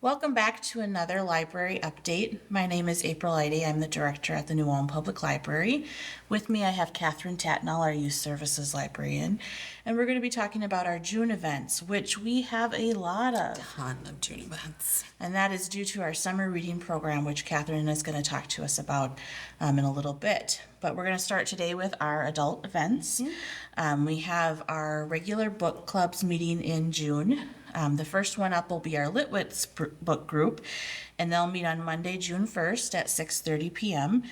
Welcome back to another library update. My name is April Eide. I'm the director at the New Ulm Public Library. With me, I have Kathryn Tatnall, our Youth Services Librarian, and we're going to be talking about our June events, which we have a lot of. Ton of June events. And that is due to our summer reading program, which Kathryn is going to talk to us about in a little bit. But we're going to start today with our adult events. We have our regular book clubs meeting in June. The first one up will be our Litwitz book group, and they'll meet on Monday, June 1st at 6:30 p.m.,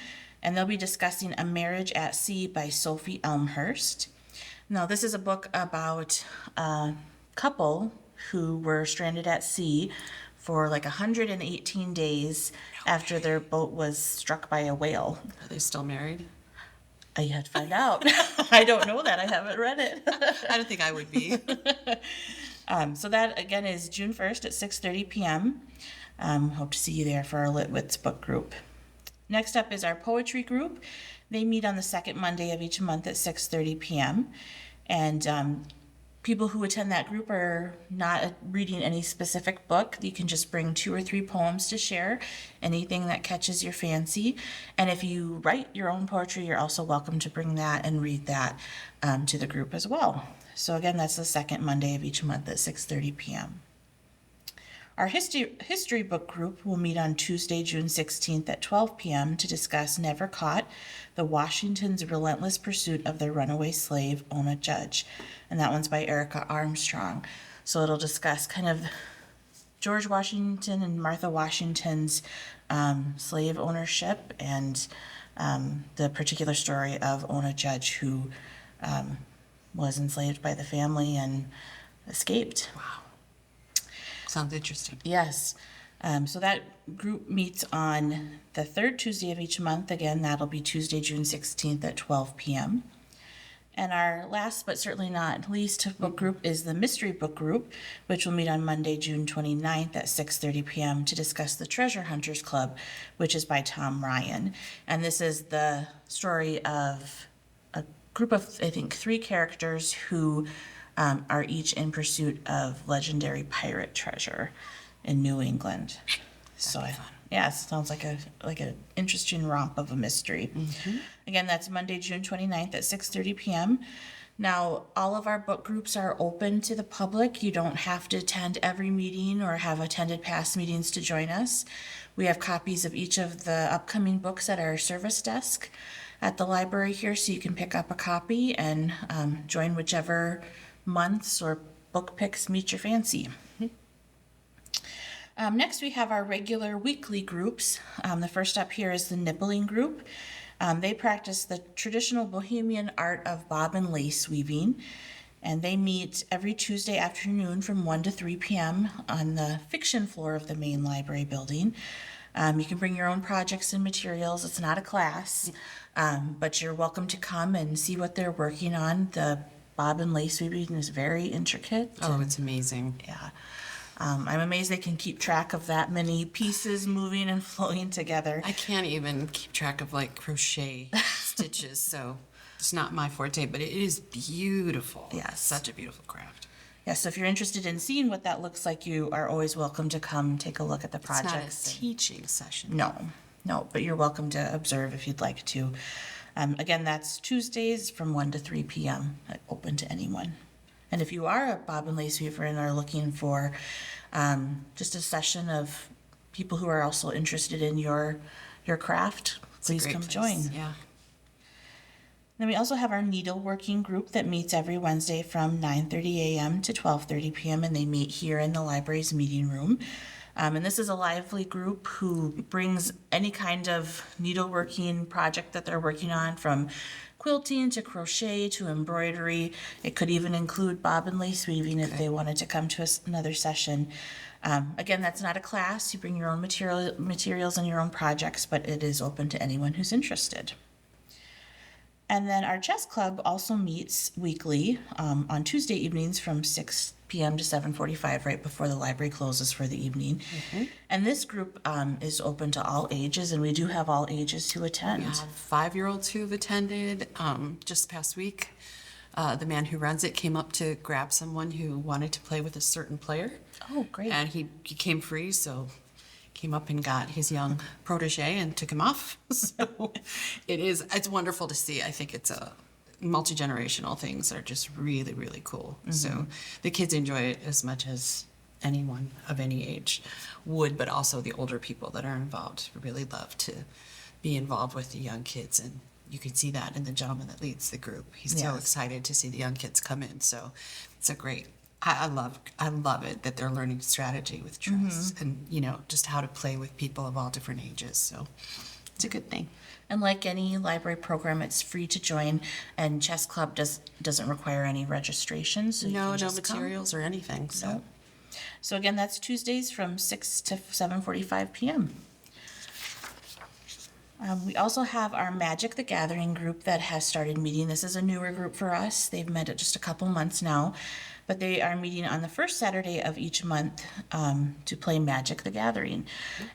and they'll be discussing A Marriage at Sea by Sophie Elmhurst. Now, this is a book about a couple who were stranded at sea for like 118 days after their boat was struck by a whale. Are they still married? I had to find out. I don't know that. I haven't read it. I don't think I would be. So that, again, is June 1st at 6:30 p.m. Hope to see you there for our Litwitz book group. Next up is our poetry group. They meet on the second Monday of each month at 6:30 p.m. And people who attend that group are not reading any specific book. You can just bring 2 or 3 poems to share, anything that catches your fancy. And if you write your own poetry, you're also welcome to bring that and read that to the group as well. So again, that's the second Monday of each month at 6:30 p.m. Our history book group will meet on Tuesday, June 16th at 12 p.m. to discuss Never Caught, the Washington's Relentless Pursuit of Their Runaway Slave, Ona Judge. And that one's by Erica Armstrong. So it'll discuss kind of George Washington and Martha Washington's slave ownership and the particular story of Ona Judge, who was enslaved by the family and escaped. Wow. Sounds interesting. Yes. So that group meets on the third Tuesday of each month. Again, that'll be Tuesday, June 16th at 12 p.m. And our last but certainly not least book group is the mystery book group, which will meet on Monday, June 29th at 6:30 p.m. to discuss The Treasure Hunters Club, which is by Tom Ryan. And this is the story of a group of, I think, 3 characters who are each in pursuit of legendary pirate treasure in New England. So, yeah, it sounds like an interesting romp of a mystery. Mm-hmm. Again, that's Monday, June 29th at 6:30 p.m. Now, all of our book groups are open to the public. You don't have to attend every meeting or have attended past meetings to join us. We have copies of each of the upcoming books at our service desk at the library here, so you can pick up a copy and join whichever months or book picks meet your fancy. Next, we have our regular weekly groups. The first up here is the Nibbling group. They practice the traditional bohemian art of bob and lace weaving, and they meet every Tuesday afternoon from 1 to 3 p.m. on the fiction floor of the main library building. You can bring your own projects and materials. It's not a class, but you're welcome to come and see what they're working on. The bob and lace weaving is very intricate. Oh, it's amazing. Yeah. I'm amazed they can keep track of that many pieces moving and flowing together. I can't even keep track of like crochet stitches, so it's not my forte, but it is beautiful. Yes. Such a beautiful craft. Yeah, so if you're interested in seeing what that looks like, you are always welcome to come take a look at the projects. It's not a teaching session. No, but you're welcome to observe if you'd like to. Again, that's Tuesdays from 1 to 3 p.m., open to anyone. And if you are a bob and lace weaver and are looking for just a session of people who are also interested in your craft, please come join. Yeah. Then we also have our needleworking group that meets every Wednesday from 9:30 a.m. to 12:30 p.m. and they meet here in the library's meeting room. And this is a lively group who brings any kind of needleworking project that they're working on, from quilting to crochet to embroidery. It could even include bob and lace weaving if they wanted to come to another session. Again, that's not a class. You bring your own materials and your own projects, but it is open to anyone who's interested. And then our chess club also meets weekly on Tuesday evenings from 6 p.m. to 7:45, right before the library closes for the evening. Mm-hmm. And this group is open to all ages, and we do have all ages who attend. We have 5-year-olds who've attended just past week, The man who runs it came up to grab someone who wanted to play with a certain player. Oh, great. And he came free, so came up and got his young protege and took him off. So it's wonderful to see. I think it's a multi-generational things are just really, really cool. So the kids enjoy it as much as anyone of any age would, but also the older people that are involved really love to be involved with the young kids. And you can see that in the gentleman that leads the group. He's so Yes. excited to see the young kids come in. So it's a great, I love it that they're learning strategy with trust and, just how to play with people of all different ages. So it's a good thing. And like any library program, it's free to join, and Chess Club doesn't require any registration, so you No can just come. materials or anything. So No. So again, that's Tuesdays from 6 to 7:45 p.m. We also have our Magic the Gathering group that has started meeting. This is a newer group for us. They've met at just a couple months now, but they are meeting on the first Saturday of each month to play Magic the Gathering.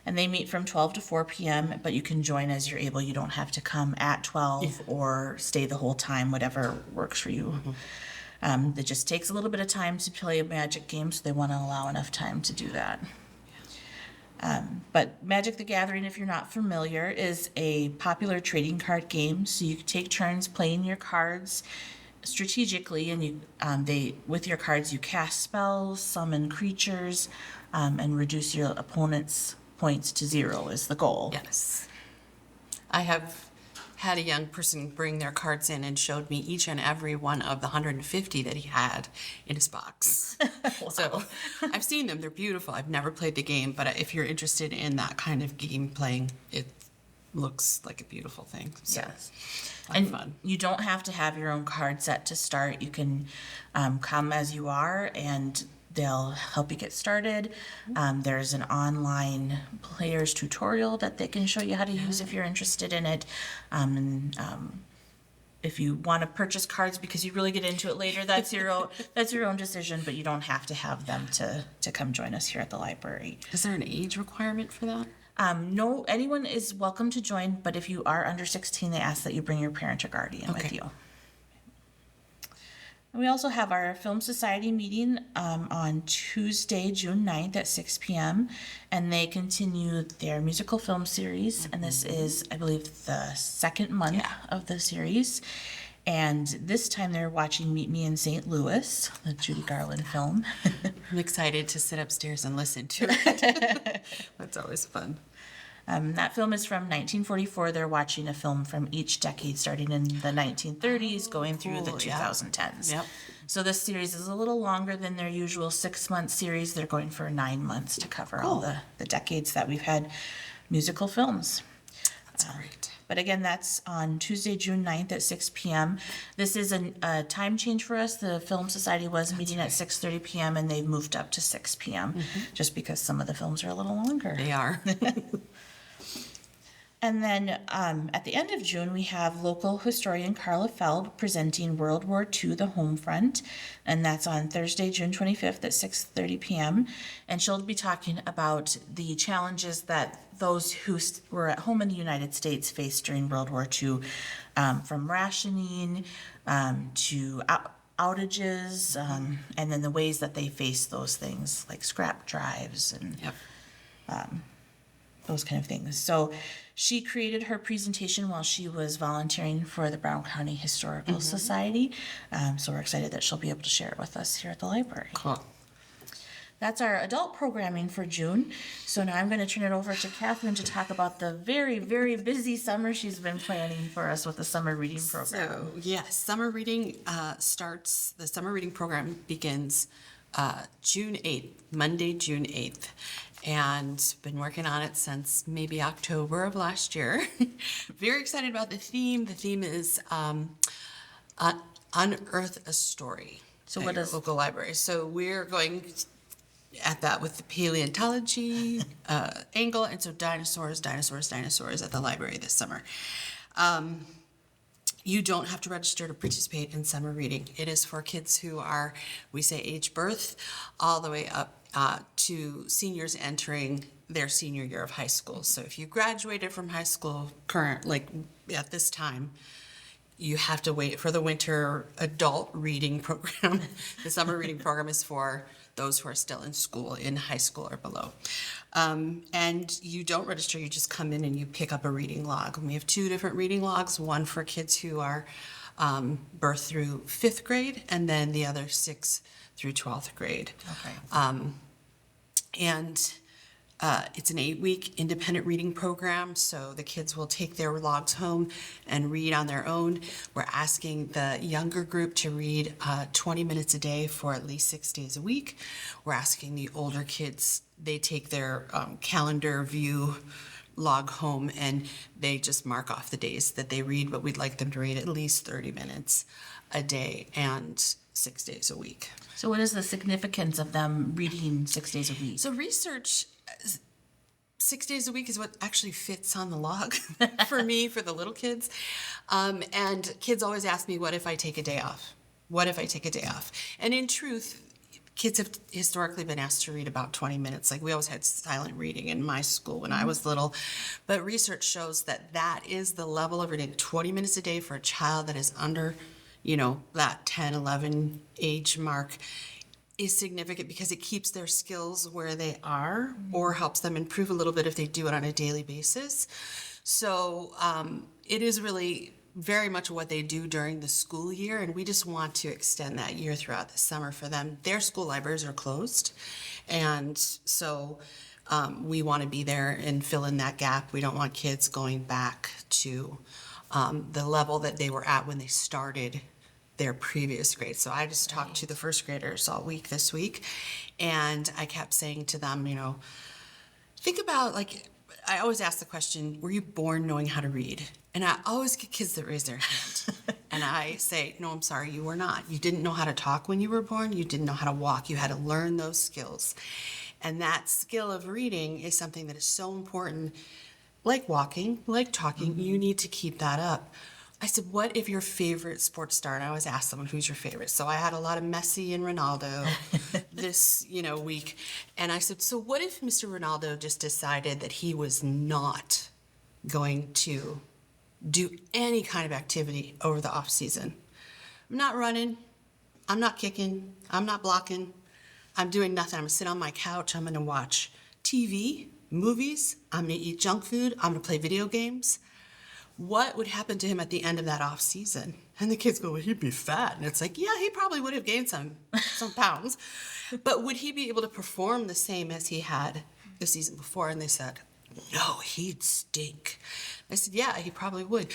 And they meet from 12 to 4 p.m., but you can join as you're able. You don't have to come at 12 or stay the whole time, whatever works for you. It just takes a little bit of time to play a Magic game, so they want to allow enough time to do that. But Magic the Gathering, if you're not familiar, is a popular trading card game. So you take turns playing your cards strategically, and with your cards you cast spells, summon creatures, and reduce your opponent's points to 0 is the goal. yes, I have had a young person bring their cards in and showed me each and every one of the 150 that he had in his box. So I've seen them. They're beautiful. I've never played the game, but if you're interested in that kind of game playing, it looks like a beautiful thing. So Yes. and fun. You don't have to have your own card set to start. You can come as you are, and they'll help you get started. There's an online player's tutorial that they can show you how to use if you're interested in it. If you want to purchase cards because you really get into it later, that's your own decision. But you don't have to have them to come join us here at the library. Is there an age requirement for that? No, anyone is welcome to join, but if you are under 16, they ask that you bring your parent or guardian with Okay. you. And we also have our Film Society meeting on Tuesday, June 9th at 6 p.m. And they continue their musical film series. And this is, I believe, the second month of the series. And this time they're watching Meet Me in St. Louis, the Judy Garland film. I'm excited to sit upstairs and listen to it. That's always fun. That film is from 1944. They're watching a film from each decade, starting in the 1930s, going through the cool, yeah. 2010s. Yep. So this series is a little longer than their usual 6-month series. They're going for 9 months to cover all the decades that we've had musical films. That's great. But again, that's on Tuesday, June 9th at 6 p.m. This is a time change for us. The Film Society was meeting at 6:30 p.m. and they've moved up to 6 p.m. Just because some of the films are a little longer. They are. And then at the end of June, we have local historian Carla Feld presenting World War II, The Home Front. And that's on Thursday, June 25th at 6:30 p.m. And she'll be talking about the challenges that those who were at home in the United States faced during World War II, from rationing to outages, and then the ways that they faced those things, like scrap drives and Yep. those kind of things. So she created her presentation while she was volunteering for the Brown County Historical Society. So we're excited that she'll be able to share it with us here at the library. Cool. That's our adult programming for June. So now I'm going to turn it over to Kathryn to talk about the very, very busy summer she's been planning for us with the summer reading program. So, yes, summer reading starts, the summer reading program begins June 8th, Monday, June 8th. And been working on it since maybe October of last year. Very excited about the theme. The theme is Unearth a Story. So at what your is- local library? So we're going at that with the paleontology angle, and so dinosaurs at the library this summer. You don't have to register to participate in summer reading. It is for kids who are, we say, age birth, all the way up to seniors entering their senior year of high school. So if you graduated from high school at this time, you have to wait for the winter adult reading program. The summer reading program is for those who are still in school, in high school or below. And you don't register, you just come in and you pick up a reading log. And we have 2 different reading logs, one for kids who are birth through 5th grade, and then the other 6th through 12th grade. Okay. And it's an 8-week independent reading program, so the kids will take their logs home and read on their own. We're asking the younger group to read 20 minutes a day for at least 6 days a week. We're asking the older kids, they take their calendar view log home and they just mark off the days that they read, but we'd like them to read at least 30 minutes a day and 6 days a week. So what is the significance of them reading 6 days a week? So research, 6 days a week is what actually fits on the log for me, for the little kids. And kids always ask me, what if I take a day off? What if I take a day off? And in truth, kids have historically been asked to read about 20 minutes. Like we always had silent reading in my school when I was little. But research shows that that is the level of reading, 20 minutes a day for a child that is under, that 10, 11 age mark is significant because it keeps their skills where they are or helps them improve a little bit if they do it on a daily basis. So it is really very much what they do during the school year, and we just want to extend that year throughout the summer for them. Their school libraries are closed, and so we want to be there and fill in that gap. We don't want kids going back to the level that they were at when they started their previous grade. So I just talked to the first graders all week this week, and I kept saying to them, think about, I always ask the question, were you born knowing how to read? And I always get kids that raise their hand. And I say, no, I'm sorry, you were not. You didn't know how to talk when you were born. You didn't know how to walk. You had to learn those skills. And that skill of reading is something that is so important, like walking, like talking. You need to keep that up. I said, what if your favorite sports star, and I always ask someone, who's your favorite? So I had a lot of Messi and Ronaldo this, week. And I said, so what if Mr. Ronaldo just decided that he was not going to do any kind of activity over the off season? I'm not running. I'm not kicking. I'm not blocking. I'm doing nothing. I'm gonna sit on my couch. I'm gonna watch TV, movies. I'm gonna eat junk food. I'm gonna play video games. What would happen to him at the end of that off season? And the kids go, well, he'd be fat. And it's like, yeah, he probably would have gained some pounds. But would he be able to perform the same as he had the season before? And they said, no, he'd stink. I said, yeah, he probably would.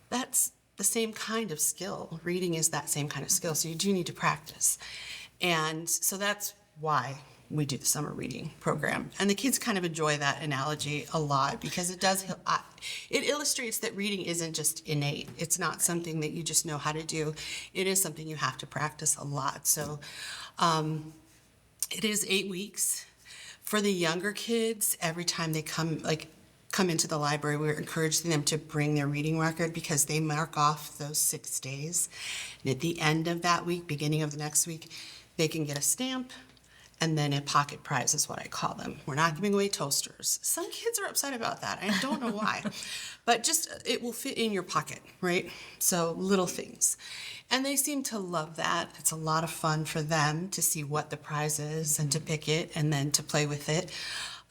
That's the same kind of skill. Reading is that same kind of skill. So you do need to practice. And so that's why we do the summer reading program. And the kids kind of enjoy that analogy a lot because it illustrates that reading isn't just innate. It's not something that you just know how to do. It is something you have to practice a lot. So it is 8 weeks. For the younger kids, every time they come into the library, we're encouraging them to bring their reading record because they mark off those 6 days. And at the end of that week, beginning of the next week, they can get a stamp and then a pocket prize is what I call them. We're not giving away toasters. Some kids are upset about that. I don't know why. But just, it will fit in your pocket, right? So little things. And they seem to love that. It's a lot of fun for them to see what the prize is and to pick it and then to play with it.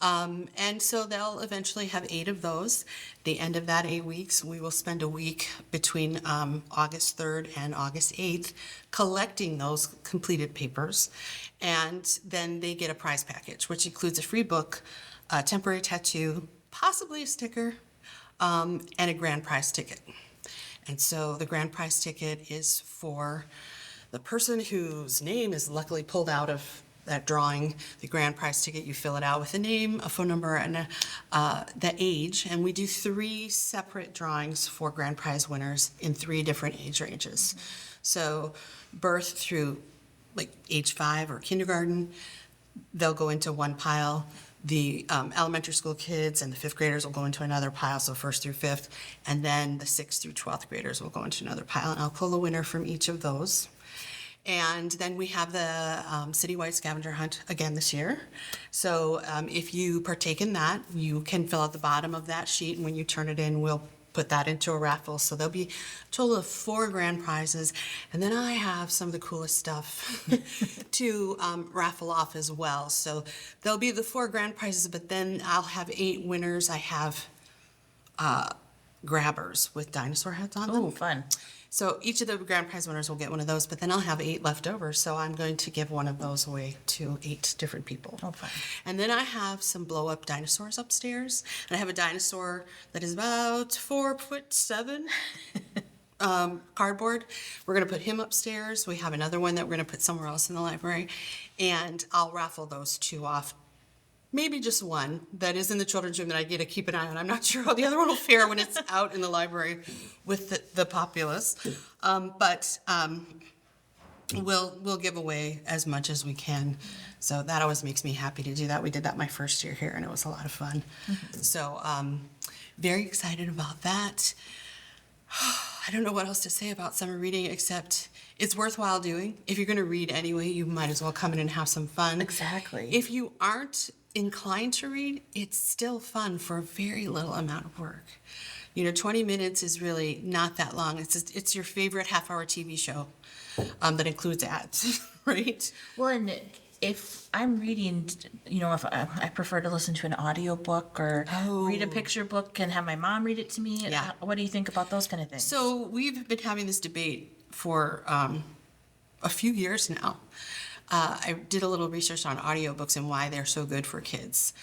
And so they'll eventually have 8 of those. At the end of that 8 weeks, we will spend a week between August 3rd and August 8th collecting those completed papers. And then they get a prize package, which includes a free book, a temporary tattoo, possibly a sticker, and a grand prize ticket. And so the grand prize ticket is for the person whose name is luckily pulled out of that drawing. The grand prize ticket, you fill it out with a name, a phone number, and the age. And we do 3 separate drawings for grand prize winners in 3 different age ranges. So birth through age 5 or kindergarten, they'll go into one pile. The elementary school kids and the 5th graders will go into another pile, so 1st through 5th. And then the 6th through 12th graders will go into another pile. And I'll pull a winner from each of those. And then we have the citywide scavenger hunt again this year. So if you partake in that, you can fill out the bottom of that sheet, and when you turn it in, we'll put that into a raffle. So there'll be a total of 4 grand prizes. And then I have some of the coolest stuff to raffle off as well. So there'll be the 4 grand prizes, but then I'll have 8 winners. I have grabbers with dinosaur heads on them. Oh, fun. So each of the grand prize winners will get one of those, but then I'll have 8 left over. So I'm going to give one of those away to 8 different people. Oh, fun. And then I have some blow up dinosaurs upstairs. And I have a dinosaur that is about 4'7" cardboard. We're going to put him upstairs. We have another one that we're going to put somewhere else in the library. And I'll raffle those 2 off. Maybe just one that is in the children's room that I get to keep an eye on. I'm not sure how the other one will fare when it's out in the library with the populace. But we'll give away as much as we can. So that always makes me happy to do that. We did that my first year here, and it was a lot of fun. So very excited about that. I don't know what else to say about summer reading except it's worthwhile doing. If you're going to read anyway, you might as well come in and have some fun. Exactly. If you aren't inclined to read, it's still fun for a very little amount of work. 20 minutes is really not that long. It's your favorite half-hour TV show that includes ads, right? Well, and if I'm reading, if I prefer to listen to an audiobook or read a picture book and have my mom read it to me. Yeah. What do you think about those kind of things? So we've been having this debate for a few years now. I did a little research on audiobooks and why they're so good for kids.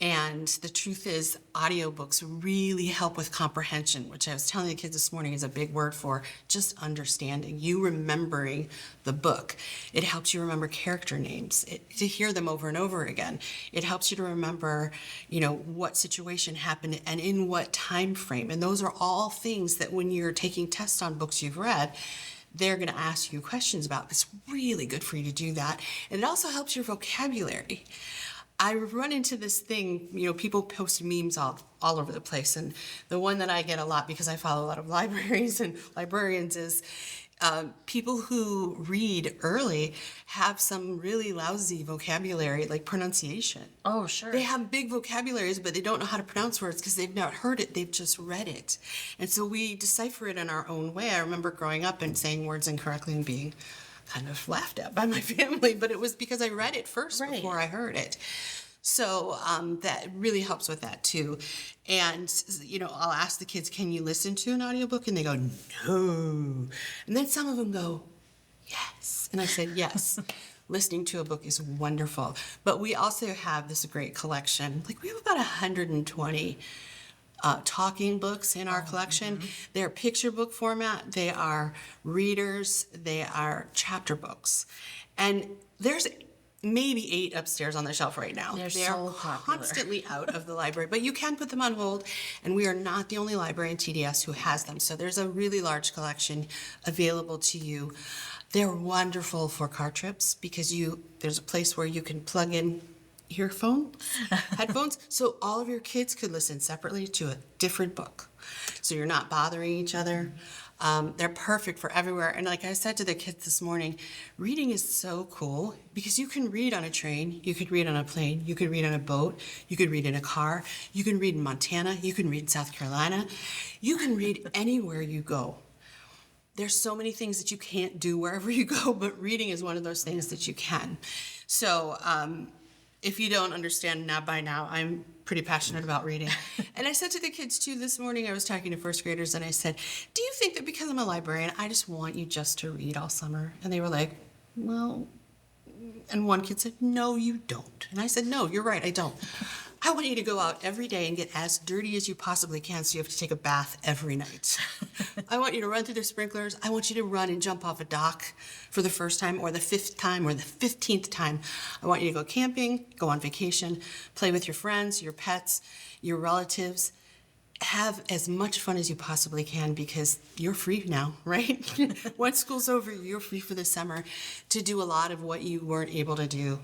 And the truth is, audiobooks really help with comprehension, which I was telling the kids this morning is a big word for just understanding, you remembering the book. It helps you remember character names, to hear them over and over again. It helps you to remember, what situation happened and in what time frame. And those are all things that when you're taking tests on books you've read, they're going to ask you questions about. It's really good for you to do that. And it also helps your vocabulary. I run into this thing, people post memes all over the place. And the one that I get a lot because I follow a lot of libraries and librarians is people who read early have some really lousy vocabulary, like pronunciation. Oh, sure. They have big vocabularies, but they don't know how to pronounce words because they've not heard it. They've just read it. And so we decipher it in our own way. I remember growing up and saying words incorrectly and being kind of laughed at by my family, but it was because I read it first before I heard it. So that really helps with that too. And, I'll ask the kids, can you listen to an audiobook? And they go, no. And then some of them go, yes. And I said, yes. Listening to a book is wonderful. But we also have this great collection. We have about 120 talking books in our collection. They're picture book format. They are readers. They are chapter books. And there's maybe 8 upstairs on the shelf right now. They're They so are popular. constantly out of the library, but you can put them on hold, and we are not the only library in TDS who has them. So there's a really large collection available to you. They're wonderful for car trips because there's a place where you can plug in headphones, so all of your kids could listen separately to a different book. So you're not bothering each other. They're perfect for everywhere. And like I said to the kids this morning, reading is so cool because you can read on a train, you could read on a plane, you could read on a boat, you could read in a car, you can read in Montana, you can read in South Carolina, you can read anywhere you go. There's so many things that you can't do wherever you go, but reading is one of those things that you can. So if you don't understand now by now, I'm pretty passionate about reading. And I said to the kids too this morning, I was talking to first graders and I said, do you think that because I'm a librarian, I just want you just to read all summer? And they were like, well, and one kid said, no, you don't. And I said, no, you're right, I don't. I want you to go out every day and get as dirty as you possibly can so you have to take a bath every night. I want you to run through the sprinklers. I want you to run and jump off a dock for the first time or the 5th time or the 15th time. I want you to go camping, go on vacation, play with your friends, your pets, your relatives. Have as much fun as you possibly can because you're free now, right? Once school's over, you're free for the summer to do a lot of what you weren't able to do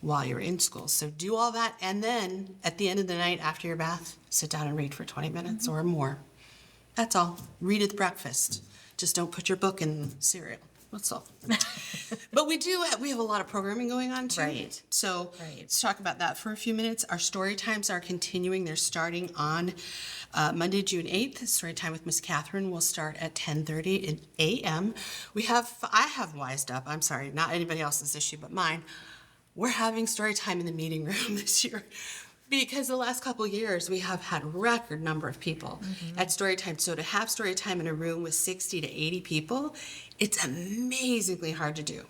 while you're in school. So do all that, and then at the end of the night after your bath, sit down and read for 20 minutes or more. That's all. Read at breakfast. Just don't put your book in cereal. What's all? But we have a lot of programming going on too. Right. So Right. let's talk about that for a few minutes. Our story times are continuing. They're starting on Monday, June 8th. Story time with Miss Kathryn will start at 10:30 a.m. I have wised up. I'm sorry, not anybody else's issue but mine. We're having story time in the meeting room this year. Because the last couple of years, we have had record number of people at story time. So to have story time in a room with 60 to 80 people, it's amazingly hard to do.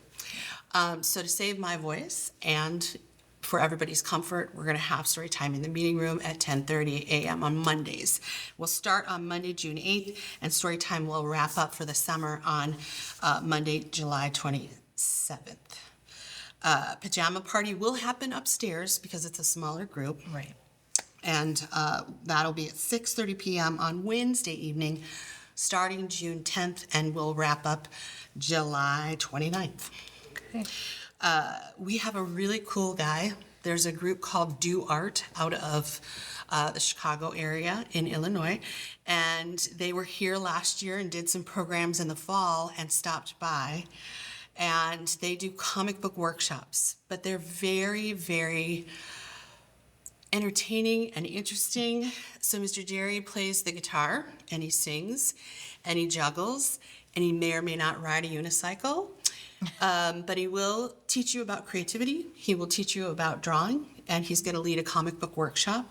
So to save my voice and for everybody's comfort, we're going to have story time in the meeting room at 10:30 a.m. on Mondays. We'll start on Monday, June 8th, and story time will wrap up for the summer on Monday, July 27th. Pajama party will happen upstairs because it's a smaller group. Right. And that'll be at 6:30 p.m. on Wednesday evening, starting June 10th, and we'll wrap up July 29th. Okay. We have a really cool guy. There's a group called Do Art out of the Chicago area in Illinois. And they were here last year and did some programs in the fall and stopped by. And they do comic book workshops, but they're very, very entertaining and interesting. So Mr. Jerry plays the guitar and he sings and he juggles and he may or may not ride a unicycle. But he will teach you about creativity. He will teach you about drawing, and he's going to lead a comic book workshop.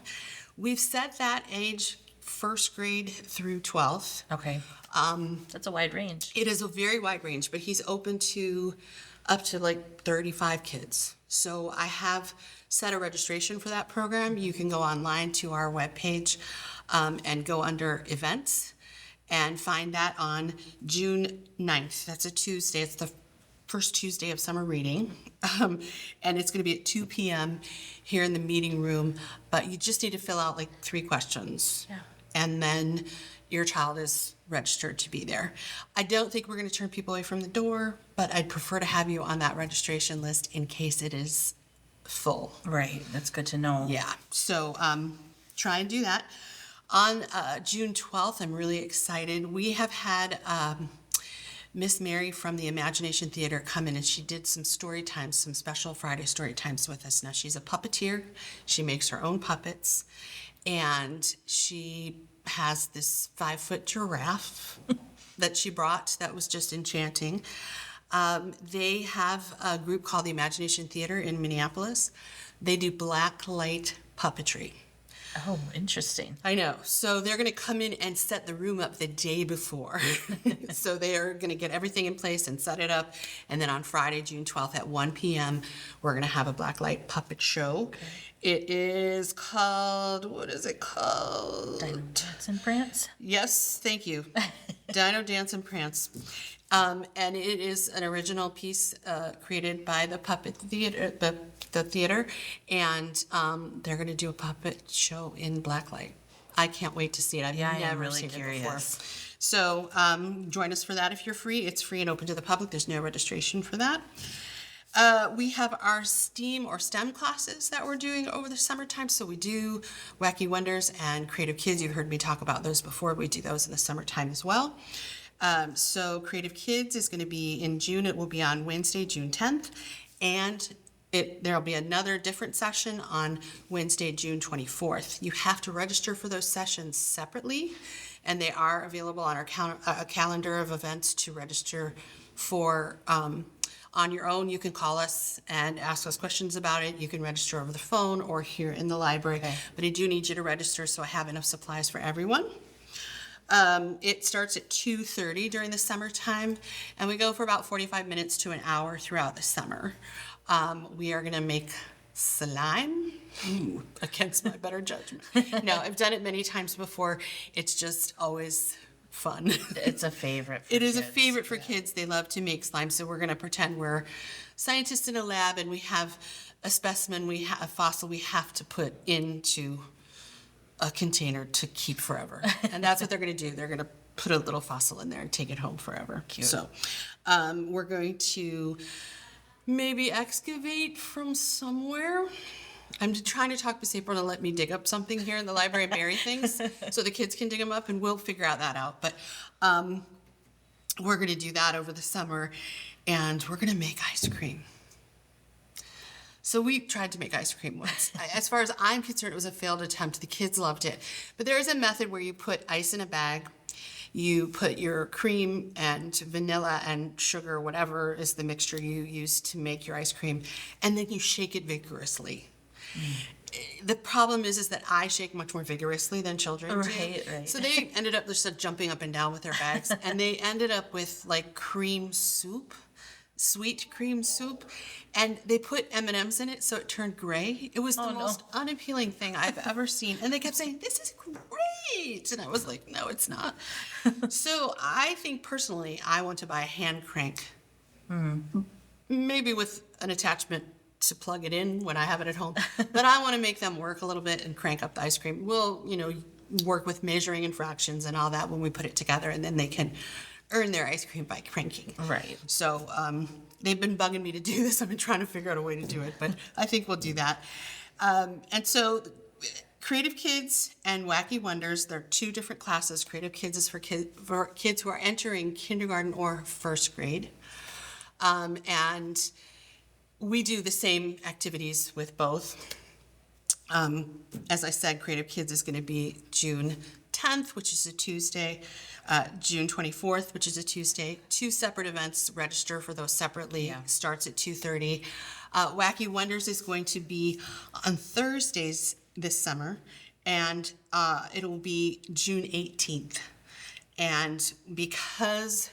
We've set that age 1st grade through 12th. Okay. That's a wide range. It is a very wide range, but he's open to up to like 35 kids. So I have set a registration for that program. You can go online to our webpage and go under events and find that on June 9th. That's a Tuesday. It's the first Tuesday of summer reading. And it's going to be at 2 p.m. here in the meeting room. But you just need to fill out like 3 questions. Yeah. And then your child is registered to be there. I don't think we're going to turn people away from the door, but I'd prefer to have you on that registration list in case it is full. Right. That's good to know. Yeah, so try and do that. On June 12th, I'm really excited. We have had Miss Mary from the Imagination Theater come in, and she did some story times, some special Friday story times with us. Now, she's a puppeteer. She makes her own puppets, and she has this 5-foot giraffe that she brought that was just enchanting. They have a group called the Imagination Theater in Minneapolis. They do black light puppetry. Oh, interesting. I know. So they're going to come in and set the room up the day before. So they are going to get everything in place and set it up. And then on Friday, June 12th at 1 p.m., we're going to have a blacklight puppet show. Okay. It is called, what is it called? Dino Dance and Prance? Yes, thank you. Dino Dance and Prance. And it is an original piece created by the puppet theater, the theater, and they're going to do a puppet show in blacklight. I can't wait to see it. I've never really seen curious. it before. So join us for that if you're free. It's free and open to the public. There's no registration for that. We have our STEAM or STEM classes that we're doing over the summertime. So we do Wacky Wonders and Creative Kids. You've heard me talk about those before. We do those in the summertime as well. So Creative Kids is going to be in June. It will be on Wednesday, June 10th. And there'll be another different session on Wednesday, June 24th. You have to register for those sessions separately, and they are available on our calendar of events to register for on your own. You can call us and ask us questions about it. You can register over the phone or here in the library. Okay. But I do need you to register so I have enough supplies for everyone. It starts at 2:30 during the summertime, and we go for about 45 minutes to an hour throughout the summer. We are going to make slime against my better judgment. No, I've done it many times before. It's just always fun. It's a favorite for It is kids. a favorite for kids. They love to make slime. So we're going to pretend we're scientists in a lab and we have a specimen, a fossil we have to put into a container to keep forever. And that's what they're going to do. They're going to put a little fossil in there and take it home forever. Cute. So we're going to maybe excavate from somewhere. I'm trying to talk Miss April to let me dig up something here in the library and bury things so the kids can dig them up, and we'll figure that out. But we're going to do that over the summer, and we're going to make ice cream. So we tried to make ice cream once. As far as I'm concerned, it was a failed attempt. The kids loved it. But there is a method where you put ice in a bag, you put your cream and vanilla and sugar, whatever is the mixture you use to make your ice cream, and then you shake it vigorously. The problem is that I shake much more vigorously than children do. Right. So they ended up just jumping up and down with their bags, and they ended up with like cream soup, sweet cream soup, and they put M&Ms in it so it turned gray. It was the most unappealing thing I've ever seen. And they kept saying, "This is great." And I was like, "No, it's not." So I think personally, I want to buy a hand crank, maybe with an attachment to plug it in when I have it at home. But I want to make them work a little bit and crank up the ice cream. We'll, work with measuring and fractions and all that when we put it together, and then they can earn their ice cream by cranking. Right. So they've been bugging me to do this. I've been trying to figure out a way to do it, but I think we'll do that. And so Creative Kids and Wacky Wonders, they're two different classes. Creative Kids is for kids who are entering kindergarten or first grade. And we do the same activities with both. As I said, Creative Kids is going to be June 10th, which is a Tuesday, June 24th, which is a Tuesday. Two separate events. Register for those separately. Starts at 2:30. Wacky Wonders is going to be on Thursdays this summer, and it'll be June 18th. And because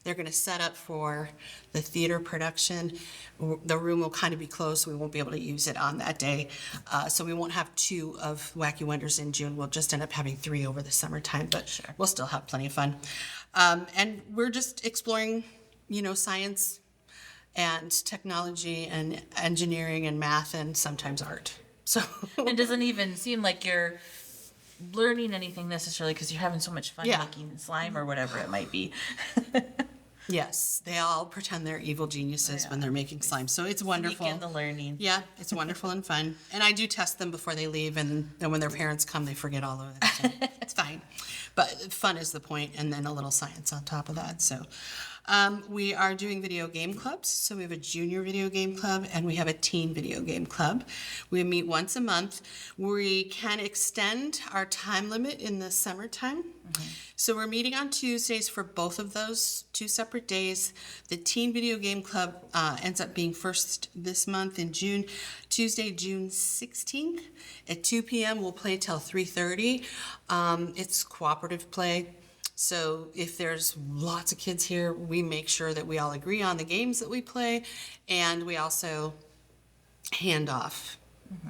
they're going to set up for the theater production, the room will kind of be closed, so we won't be able to use it on that day. So we won't have 2 of Wacky Wonders in June. We'll just end up having 3 over the summertime, but we'll still have plenty of fun. And we're just exploring, science and technology and engineering and math and sometimes art. So It doesn't even seem like you're learning anything necessarily because you're having so much fun making slime or whatever it might be. yes, they all pretend they're evil geniuses when they're making slime. So it's wonderful. Sneak in the learning. Yeah, it's wonderful and fun. And I do test them before they leave, and then when their parents come, they forget all of it. So it's fine. But fun is the point, and then a little science on top of that. So we are doing video game clubs. So we have a junior video game club, and we have a teen video game club. We meet once a month. We can extend our time limit in the summertime. So we're meeting on Tuesdays for both of those 2 separate days. The teen video game club ends up being first this month in June. Tuesday, June 16th at 2 p.m. We'll play till 3:30. It's cooperative play. So if there's lots of kids here, we make sure that we all agree on the games that we play, and we also hand off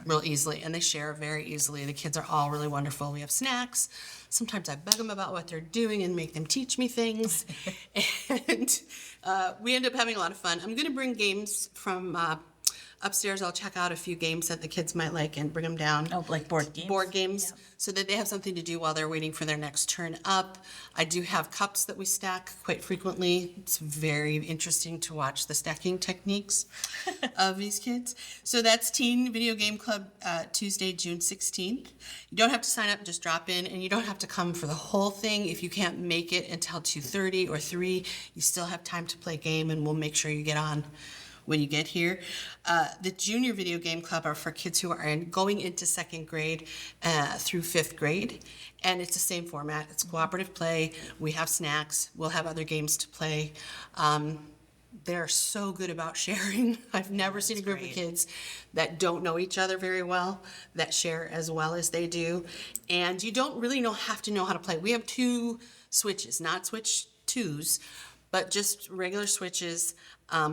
real easily, and they share very easily. The kids are all really wonderful. We have snacks. Sometimes I bug them about what they're doing and make them teach me things. And we end up having a lot of fun. I'm going to bring games from upstairs. I'll check out a few games that the kids might like and bring them down. Oh, like board games? Board games, so that they have something to do while they're waiting for their next turn up. I do have cups that we stack quite frequently. It's very interesting to watch the stacking techniques of these kids. So that's Teen Video Game Club, Tuesday, June 16th. You don't have to sign up, just drop in, and you don't have to come for the whole thing. If you can't make it until 2:30 or 3, you still have time to play a game, and we'll make sure you get on when you get here. The junior video game club are for kids who are going into 2nd grade through 5th grade. And it's the same format. It's cooperative play. We have snacks. We'll have other games to play. They're so good about sharing. I've never seen a group of kids that don't know each other very well that share as well as they do. And you don't really have to know how to play. We have 2 switches, not switch 2s, but just regular switches.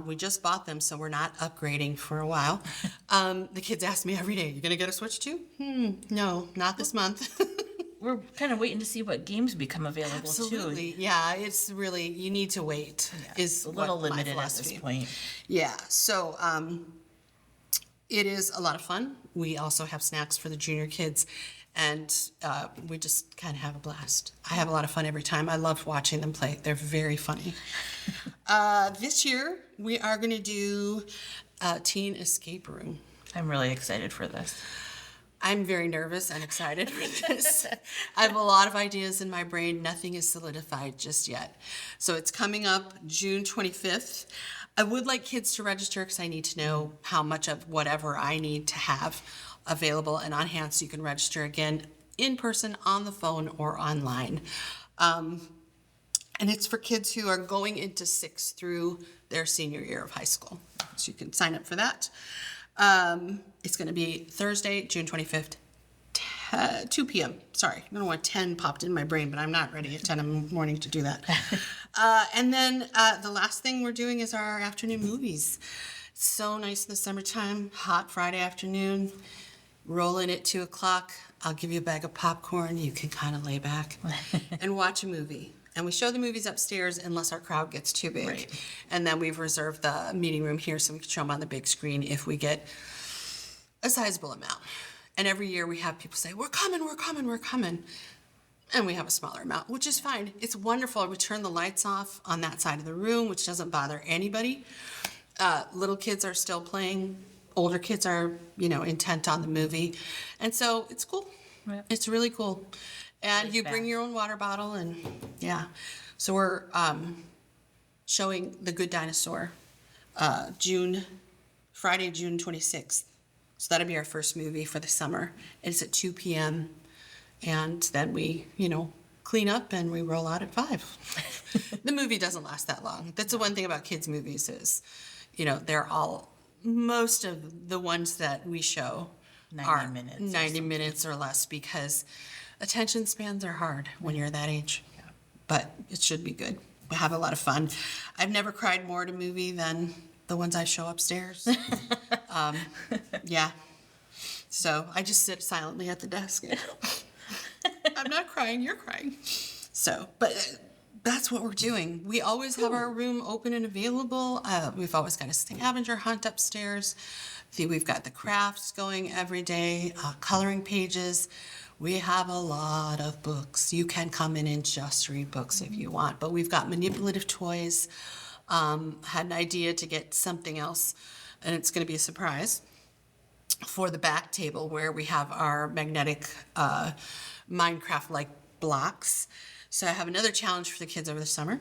We just bought them, so we're not upgrading for a while. The kids ask me every day, "You gonna get a Switch too?" No, not this month. We're kind of waiting to see what games become available Absolutely. too. Yeah, it's really, you need to wait. Is A little what my limited at this philosophy. point. Yeah, so it is a lot of fun. We also have snacks for the junior kids, and we just kind of have a blast. I have a lot of fun every time. I love watching them play. They're very funny. This year, we are going to do Teen Escape Room. I'm really excited for this. I'm very nervous and excited for this. I have a lot of ideas in my brain. Nothing is solidified just yet. So it's coming up June 25th. I would like kids to register because I need to know how much of whatever I need to have available and on hand, so you can register again in person, on the phone, or online. And it's for kids who are going into 6th through their senior year of high school. So you can sign up for that. It's going to be Thursday, June 25th, 2 p.m. Sorry, I don't know why 10 popped in my brain, but I'm not ready at 10 in the morning to do that. And then the last thing we're doing is our afternoon movies. It's so nice in the summertime, hot Friday afternoon, roll in at 2 o'clock. I'll give you a bag of popcorn. You can kind of lay back and watch a movie. And we show the movies upstairs unless our crowd gets too big. Right. And then we've reserved the meeting room here so we can show them on the big screen if we get a sizable amount. And every year we have people say, we're coming, we're coming, we're coming. And we have a smaller amount, which is fine. It's wonderful. We turn the lights off on that side of the room, which doesn't bother anybody. Little kids are still playing. Older kids are, intent on the movie. And so it's cool. Yep. It's really cool. And Laid you bring back. your own water bottle, and yeah. So we're showing The Good Dinosaur Friday, June 26th. So that'll be our first movie for the summer. It's at 2 p.m. And then we, clean up and we roll out at 5. The movie doesn't last that long. That's the one thing about kids' movies is, most of the ones that we show 90 are minutes or 90 minutes or less because attention spans are hard when you're that age. Yeah. But it should be good. We have a lot of fun. I've never cried more at a movie than the ones I show upstairs. Yeah. So I just sit silently at the desk. I'm not crying, you're crying. So, but that's what we're doing. We always have our room open and available. We've always got a scavenger hunt upstairs. We've got the crafts going every day, coloring pages. We have a lot of books. You can come in and just read books if you want, but we've got manipulative toys. Had an idea to get something else, and it's going to be a surprise for the back table where we have our magnetic Minecraft-like blocks. So I have another challenge for the kids over the summer,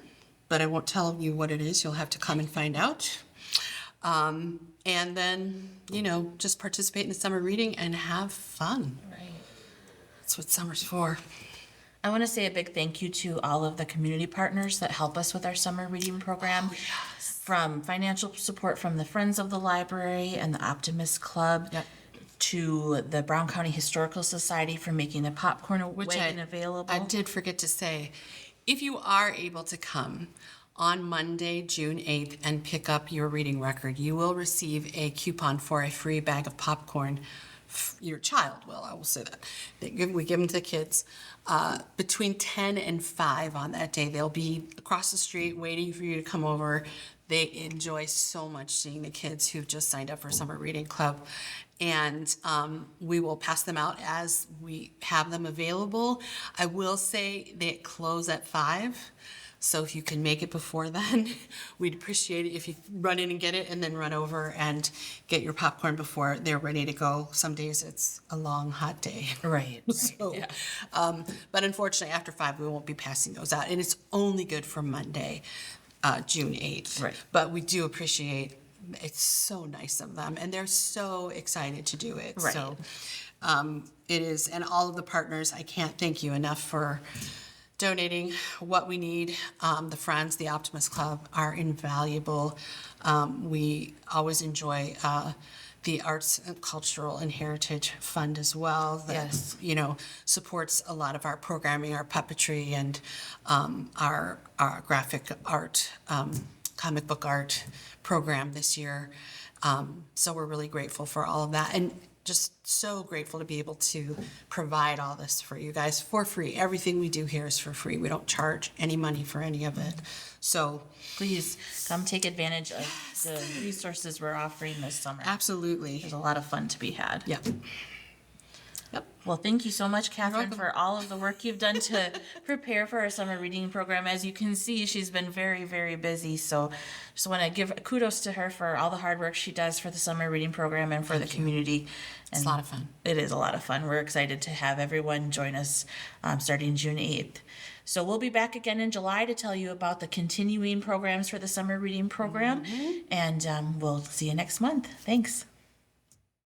but I won't tell you what it is. You'll have to come and find out. And then, just participate in the summer reading and have fun. Right. That's what summer's for. I want to say a big thank you to all of the community partners that help us with our summer reading program. Oh, yes. From financial support from the Friends of the Library and the Optimist Club, Yep. to the Brown County Historical Society for making the popcorn Which wagon available. I did forget to say, if you are able to come on Monday, June 8th, and pick up your reading record, you will receive a coupon for a free bag of popcorn. Your child will, I will say that. We give them to the kids. Between 10 and 5 on that day, they'll be across the street waiting for you to come over. They enjoy so much seeing the kids who've just signed up for Summer Reading Club. And we will pass them out as we have them available. I will say they close at 5. So if you can make it before then, we'd appreciate it if you run in and get it and then run over and get your popcorn before they're ready to go. Some days it's a long, hot day. Right. So, Yeah. but unfortunately, after 5, we won't be passing those out. And it's only good for Monday, June 8th. Right. But we do appreciate, it's so nice of them, and they're so excited to do it. Right. So it is, and all of the partners, I can't thank you enough for donating what we need. The Friends, the Optimist Club are invaluable. We always enjoy the Arts and Cultural and Heritage Fund as well. That, Yes. supports a lot of our programming, our puppetry, and our graphic art, comic book art program this year. So we're really grateful for all of that. And just so grateful to be able to provide all this for you guys for free. Everything we do here is for free. We don't charge any money for any of it. So Please come take advantage of the resources we're offering this summer. absolutely. There's a lot of fun to be had. Yep. Yep. Well, thank you so much, Kathryn, welcome. for all of the work you've done to prepare for our summer reading program. As you can see, she's been very, very busy. So just want to give kudos to her for all the hard work she does for the summer reading program and for the community. It's a lot of fun. It is a lot of fun. We're excited to have everyone join us starting June 8th. So we'll be back again in July to tell you about the continuing programs for the summer reading program. And we'll see you next month. Thanks.